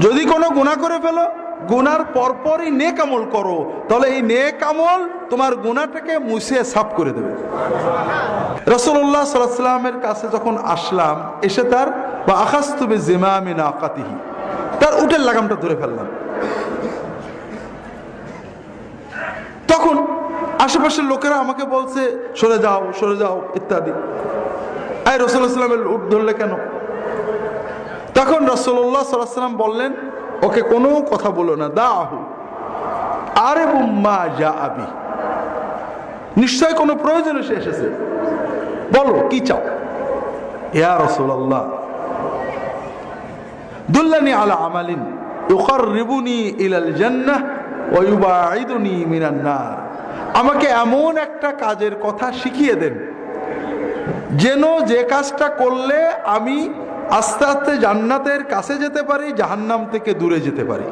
যদি কোনো গুনাহ করে ফেলো, গুনার পরপরই নেক আমল করো, তাহলে এই নেক আমল তোমার গুনাহটাকে মুছে সাফ করে দেবে। রাসূলুল্লাহ সাল্লাল্লাহু আলাইহি ওয়াসাল্লামের কাছে যখন আসলাম, এসে তার বা আখাযতু বিজিমামি নাকাতিহি, তার উটের লাগামটা ধরে ফেললাম। তখন আশেপাশের লোকেরা আমাকে বলছে সরে যাও সরে যাও ইত্যাদি। এই রাসূলুল্লাহ সাল্লাল্লাহু আলাইহি ওয়াসাল্লামের উট ধরলে কেন? তখন রাসূলুল্লাহ সাল্লাল্লাহু আলাইহি ওয়াসাল্লাম বললেন, ওকে কোনো কথা বলো না, দাহু আরিবু মা জাআবি, নিশ্চয় কোনো প্রয়োজনে সে এসেছে, বলো কি চাও। ইয়া রাসূলুল্লাহ দুল্লানি আলা আমালিন ইউকাররিবুনি ইলাল জান্নাহ ওয়া ইউবাঈদুনি মিনান নার, আমাকে এমন একটা কাজের কথা শিখিয়ে দেন যেন যে কাজটা করলে আমি আস্তে আস্তে জান্নাতের কাছে যেতে পারি, জাহান্নাম থেকে দূরে যেতে পারি।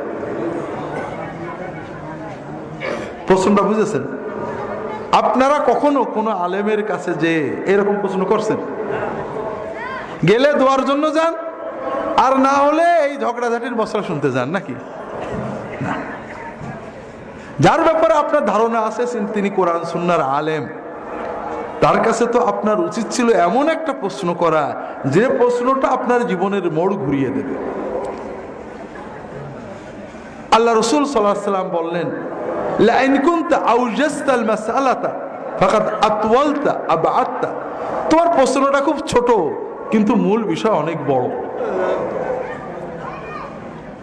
প্রশ্নটা বুঝেছেন? আপনারা কখনো কোনো আলেমের কাছে যে এরকম প্রশ্ন করছেন? গেলে দোয়ার জন্য যান, আর না হলে এই ঝগড়াঝাটির মশলা শুনতে যান নাকি? না। যার ব্যাপারে আপনার ধারণা আছে তিনি কোরআন সুন্নাহর আলেম, তার কাছে তো আপনার উচিত ছিল এমন একটা প্রশ্ন করা যে প্রশ্নটা আপনার জীবনের মোড় ঘুরিয়ে দেবে। আল্লাহ রাসূল সাল্লাল্লাহু আলাইহি ওয়াসাল্লাম বললেন, লা ইন কুনতা আওজাস্তাল মাসআলাতা ফাকাদ আতওয়ালতা আবআদতা, তোমার প্রশ্নটা খুব ছোট কিন্তু মূল বিষয় অনেক বড়।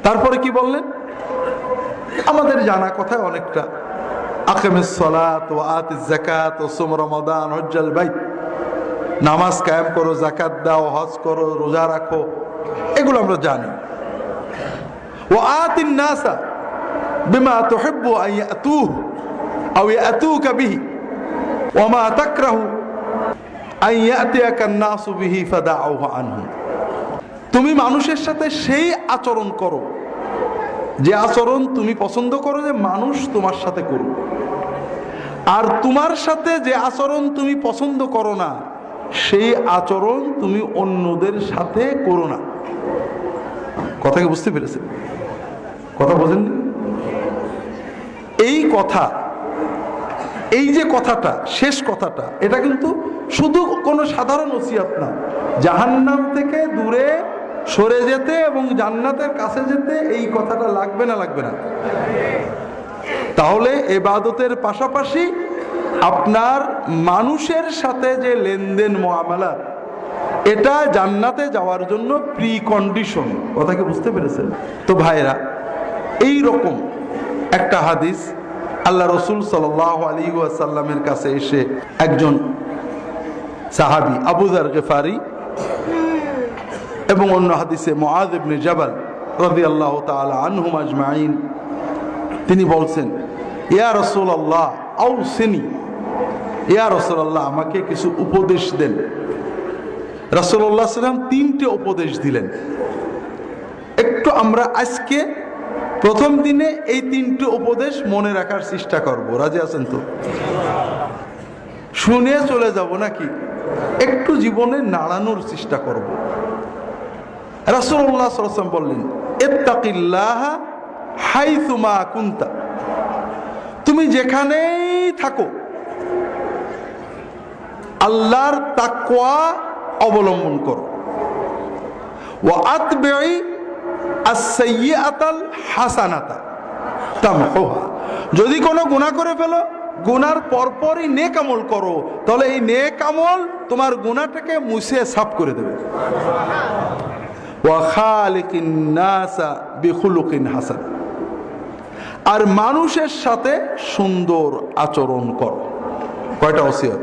তারপরে কি বললেন? আমাদের জানা কথায় অনেকটা, আকিমিস সালাত ওয়া আতিজ যাকাত ওয়া সুম রমাদান হজ্জাল বাইত, নামাজ কায়েম করো, যাকাত দাও, হজ করো, রোজা রাখো, এগুলো আমরা জানি। ওয়া আতিন নাসা বিমা তুহিব্বু আন ইয়াতুহু আও ইয়াতুকা বিহি ওয়া মা তাকরাহু আন ইয়াতিয়াকা আন-নাসু বিহি ফাদাউহু আনহু, তুমি মানুষের সাথে সেই আচরণ করো যে আচরণ তুমি পছন্দ করো যে মানুষ তোমার সাথে করুক, আর তোমার সাথে যে আচরণ তুমি পছন্দ করো না সেই আচরণ তুমি অন্যদের সাথে করো না। কথা কি বুঝতে পেরেছেন? কথা বোঝেননি? এই কথা, এই যে কথাটা, শেষ কথাটা, এটা কিন্তু শুধু কোনো সাধারণ ওসিয়ত না, জাহান্নাম থেকে দূরে সরে যেতে এবং জান্নাতের কাছে যেতে এই কথাটা লাগবে না? লাগবে না? তাহলে ইবাদতের পাশাপাশি আপনার মানুষের সাথে যে লেনদেন মুআমালা, এটা জান্নাতে যাওয়ার জন্য প্রি কন্ডিশন। কথা কি বুঝতে পেরেছেন? তো ভাইরা, এই রকম একটা হাদিস আল্লাহ রাসূল সাল্লাল্লাহু আলাইহি ওয়াসাল্লামের কাছে এসে একজন সাহাবী আবু যার গিফারি এবং অন্য হাদিসে মুআয ইবনে জাবাল রাদিয়াল্লাহু তাআলা আনহুম আজমাইন, তিনি বলছেন, ইয়া রাসূলুল্লাহ আউসিনি, ইয়া রাসূলুল্লাহ আমাকে কিছু উপদেশ দেন। রাসূলুল্লাহ সাল্লাল্লাহু আলাইহি ওয়াসাল্লাম তিনটে উপদেশ দিলেন। একটু আমরা আজকে প্রথম দিনে এই তিনটে উপদেশ মনে রাখার চেষ্টা করব। রাজি আছেন তো? শুনে চলে যাব নাকি? একটু জীবনে নাড়ানোর চেষ্টা করব। রাসূলুল্লাহ সাল্লাল্লাহু আলাইহি ওয়াসাল্লাম বললেন, ইত্তাকিল্লাহা হাইসুমা কুনতা, তুমি যেখানেই থাকো আল্লাহর তাকওয়া অবলম্বন করো। ওয়া আতবিই আস-সাইয়্যাতাল হাসানাতা তামহুহা, যদি কোনো গুনাহ করে ফেলো, গুনার পরপরই নেক আমল করো, তাহলে এই নেক আমল তোমার গুনাহটাকে মুছে সাফ করে দেবে। ওয়া খালিকিন নাসা বিখুলুকিন হাসান, আর মানুষের সাথে সুন্দর আচরণ করো। কয়টা ওসিয়ত?